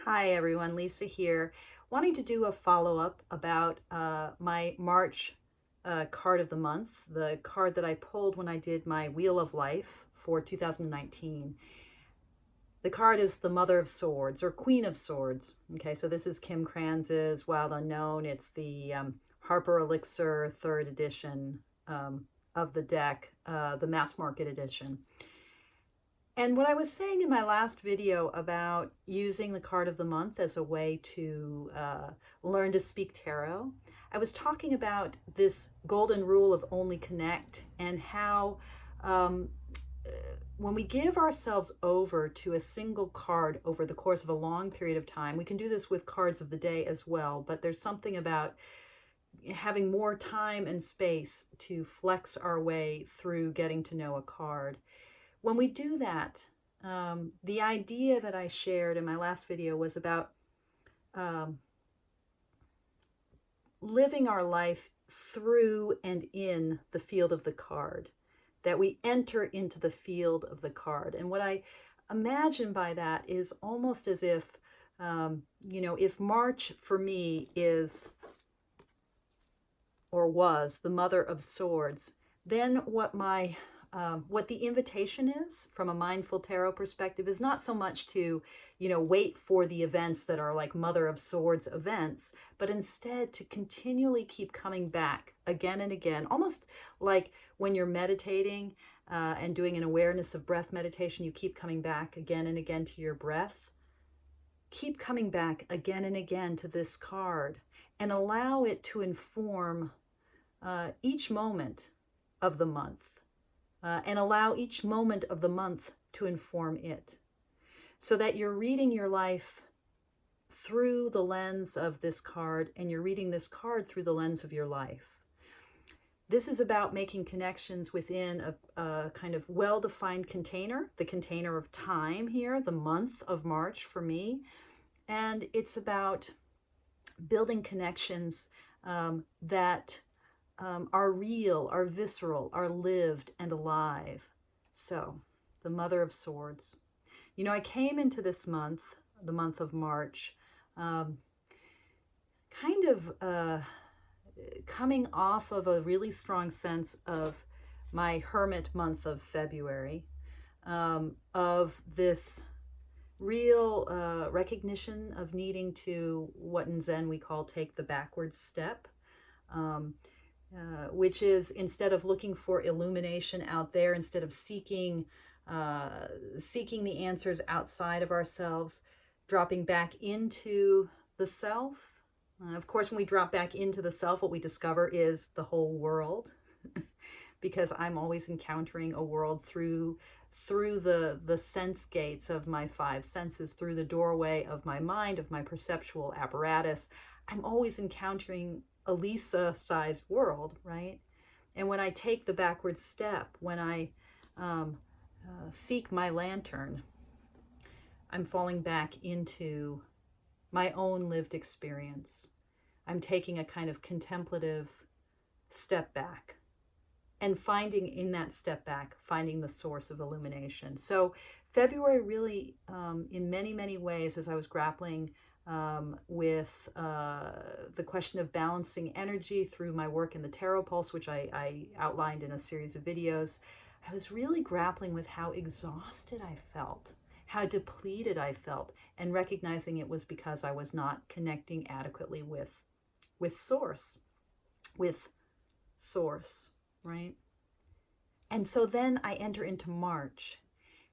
Hi everyone, Lisa here. Wanting to do a follow-up about my March card of the month, the card that I pulled when I did my Wheel of Life for 2019. The card is the Mother of Swords, or Queen of Swords. Okay, so this is Kim Kranz's Wild Unknown. It's the Harper Elixir 3rd edition of the deck, the mass market edition. And what I was saying in my last video about using the card of the month as a way to learn to speak tarot, I was talking about this golden rule of only connect and how when we give ourselves over to a single card over the course of a long period of time, we can do this with cards of the day as well, but there's something about having more time and space to flex our way through getting to know a card. When we do that, the idea that I shared in my last video was about living our life through and in the field of the card, that we enter into the field of the card. And what I imagine by that is almost as if, if March for me is or was the Mother of Swords, then what the invitation is from a mindful tarot perspective is not so much to, wait for the events that are like Mother of Swords events, but instead to continually keep coming back again and again, almost like when you're meditating and doing an awareness of breath meditation, you keep coming back again and again to your breath. Keep coming back again and again to this card and allow it to inform each moment of the month. And allow each moment of the month to inform it, so that you're reading your life through the lens of this card, and you're reading this card through the lens of your life. This is about making connections within a kind of well-defined container, the container of time here, the month of March for me. And it's about building connections that are real, are visceral, are lived and alive. So, the Mother of Swords. I came into this month, the month of March, coming off of a really strong sense of my hermit month of February, of this real recognition of needing to, what in Zen we call, take the backward step. Which is, instead of looking for illumination out there, instead of seeking the answers outside of ourselves, dropping back into the self. Of course, when we drop back into the self, what we discover is the whole world, because I'm always encountering a world through the sense gates of my 5 senses, through the doorway of my mind, of my perceptual apparatus. I'm always encountering a Lisa-sized world, right? And when I take the backward step, when I seek my lantern, I'm falling back into my own lived experience. I'm taking a kind of contemplative step back and finding in that step back, finding the source of illumination. So February really, in many, many ways, as I was grappling with the question of balancing energy through my work in the Tarot Pulse, which I outlined in a series of videos, I was really grappling with how exhausted I felt, how depleted I felt, and recognizing it was because I was not connecting adequately with Source, right? And so then I enter into March.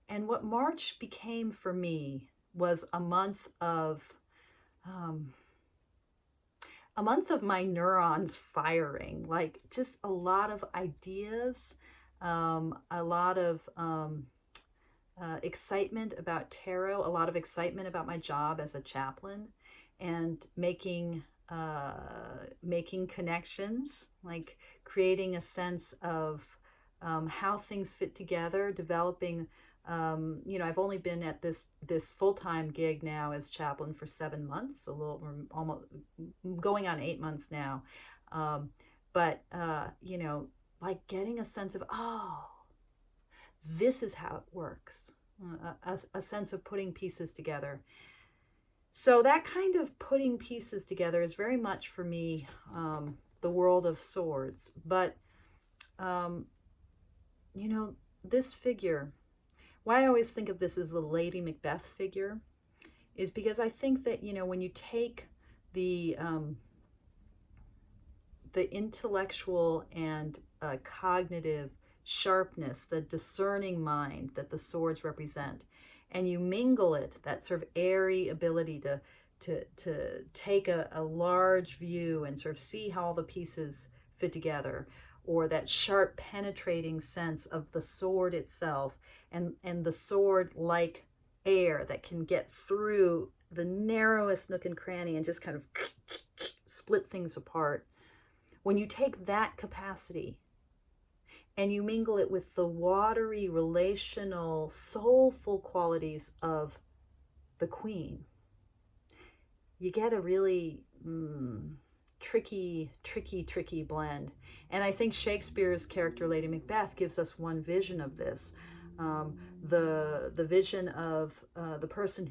And what March became for me was a month of my neurons firing, like just a lot of ideas, a lot of excitement about tarot, a lot of excitement about my job as a chaplain, and making connections, like creating a sense of how things fit together, developing. I've only been at this full-time gig now as chaplain for 7 months, almost going on 8 months now. But like getting a sense of, oh, this is how it works, a sense of putting pieces together. So that kind of putting pieces together is very much for me the world of swords. But, um, you know, this figure, why I always think of this as the Lady Macbeth figure is because I think that, when you take the intellectual and cognitive sharpness, the discerning mind that the swords represent, and you mingle it, that sort of airy ability to take a large view and sort of see how all the pieces fit together, or that sharp penetrating sense of the sword itself, and the sword like air that can get through the narrowest nook and cranny and just kind of split things apart. When you take that capacity and you mingle it with the watery, relational, soulful qualities of the Queen, you get a really tricky blend. And I think Shakespeare's character, Lady Macbeth, gives us one vision of this. The vision of the person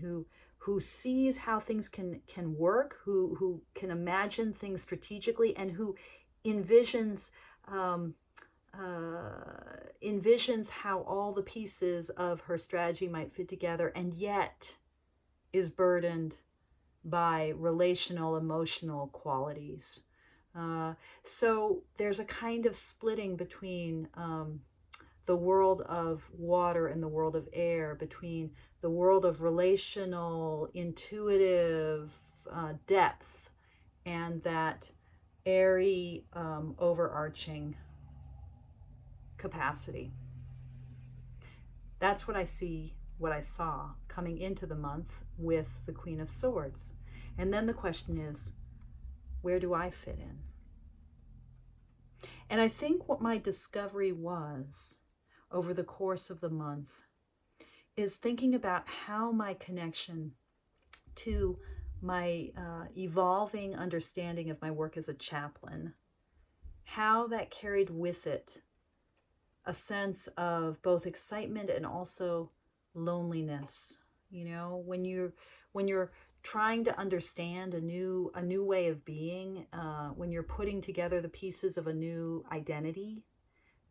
who sees how things can work, who can imagine things strategically, and who envisions how all the pieces of her strategy might fit together, and yet is burdened by relational, emotional qualities. So there's a kind of splitting between the world of water and the world of air, between the world of relational, intuitive depth, and that airy, overarching capacity. That's what I saw coming into the month with the Queen of Swords. And then the question is, where do I fit in? And I think what my discovery was over the course of the month is thinking about how my connection to my evolving understanding of my work as a chaplain, how that carried with it a sense of both excitement and also loneliness. When you're trying to understand a new way of being, when you're putting together the pieces of a new identity,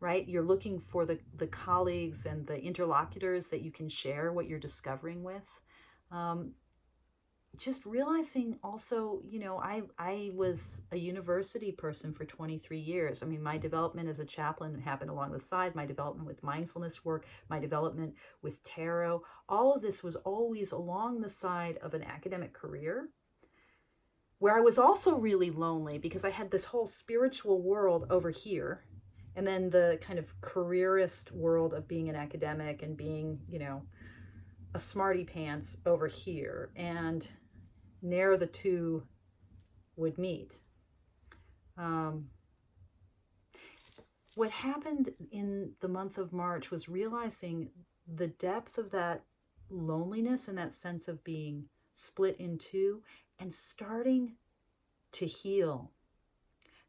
right? You're looking for the colleagues and the interlocutors that you can share what you're discovering with. Just realizing also, I was a university person for 23 years. I mean, my development as a chaplain happened along the side, my development with mindfulness work, my development with tarot. All of this was always along the side of an academic career, where I was also really lonely because I had this whole spiritual world over here, and then the kind of careerist world of being an academic and being, a smarty pants over here. And ne'er the two would meet. What happened in the month of March was realizing the depth of that loneliness and that sense of being split in two, and starting to heal,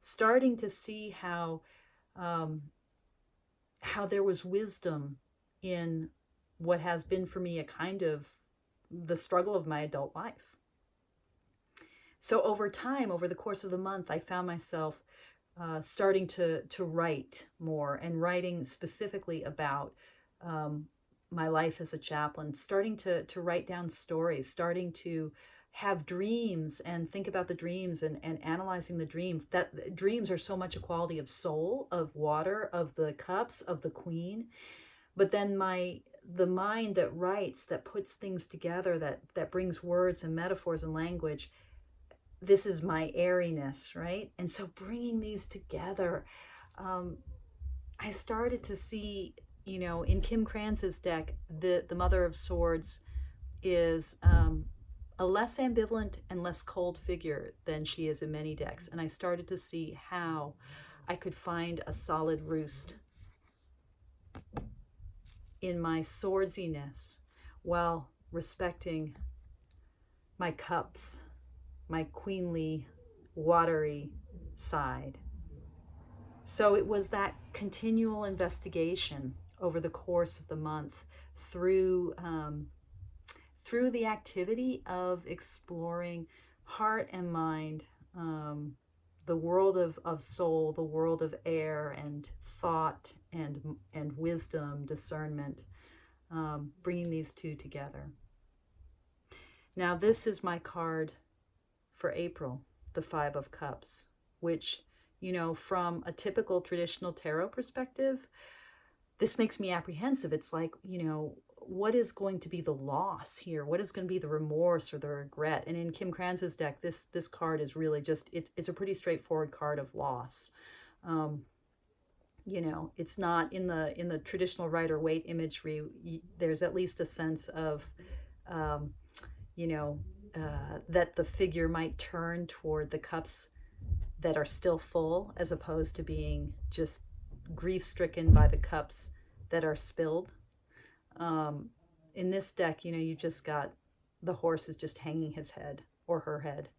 starting to see how there was wisdom in what has been for me a kind of the struggle of my adult life. So over time, over the course of the month, I found myself starting to write more, and writing specifically about my life as a chaplain, starting to write down stories, starting to have dreams and think about the dreams and analyzing the dreams. That dreams are so much a quality of soul, of water, of the cups, of the Queen. But then the mind that writes, that puts things together, that brings words and metaphors and language, this is my airiness, right? And so bringing these together, I started to see, in Kim Kranz's deck, the Mother of Swords is a less ambivalent and less cold figure than she is in many decks. And I started to see how I could find a solid roost in my swordsiness while respecting my cups, my queenly, watery side. So it was that continual investigation over the course of the month through through the activity of exploring heart and mind, the world of soul, the world of air and thought and wisdom, discernment, bringing these two together. Now, this is my card for April, the Five of Cups, which, from a typical traditional tarot perspective, this makes me apprehensive. It's like, what is going to be the loss here? What is going to be the remorse or the regret? And in Kim Kranz's deck, this card is really just, it's a pretty straightforward card of loss. It's not in the traditional Rider-Waite imagery. There's at least a sense of, that the figure might turn toward the cups that are still full, as opposed to being just grief-stricken by the cups that are spilled. In this deck, you just got the horse is just hanging his head or her head.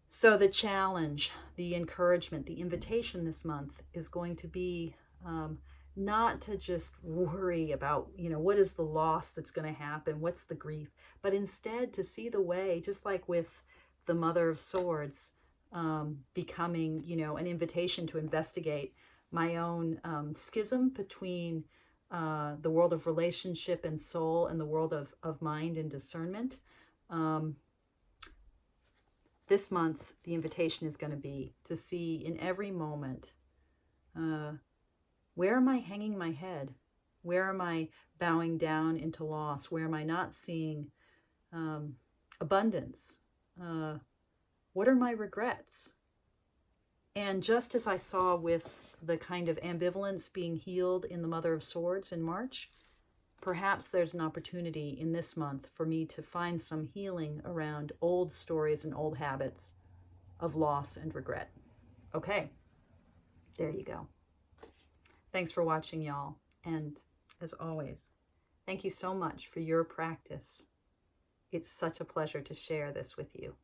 So the challenge, the encouragement, the invitation this month is going to be not to just worry about, what is the loss that's going to happen? What's the grief? But instead to see the way, just like with the Mother of Swords, becoming, an invitation to investigate my own schism between the world of relationship and soul and the world of mind and discernment. This month, the invitation is going to be to see in every moment, where am I hanging my head? Where am I bowing down into loss? Where am I not seeing abundance? What are my regrets? And just as I saw with the kind of ambivalence being healed in the Mother of Swords in March, perhaps there's an opportunity in this month for me to find some healing around old stories and old habits of loss and regret. Okay, there you go. Thanks for watching, y'all. And as always, thank you so much for your practice. It's such a pleasure to share this with you.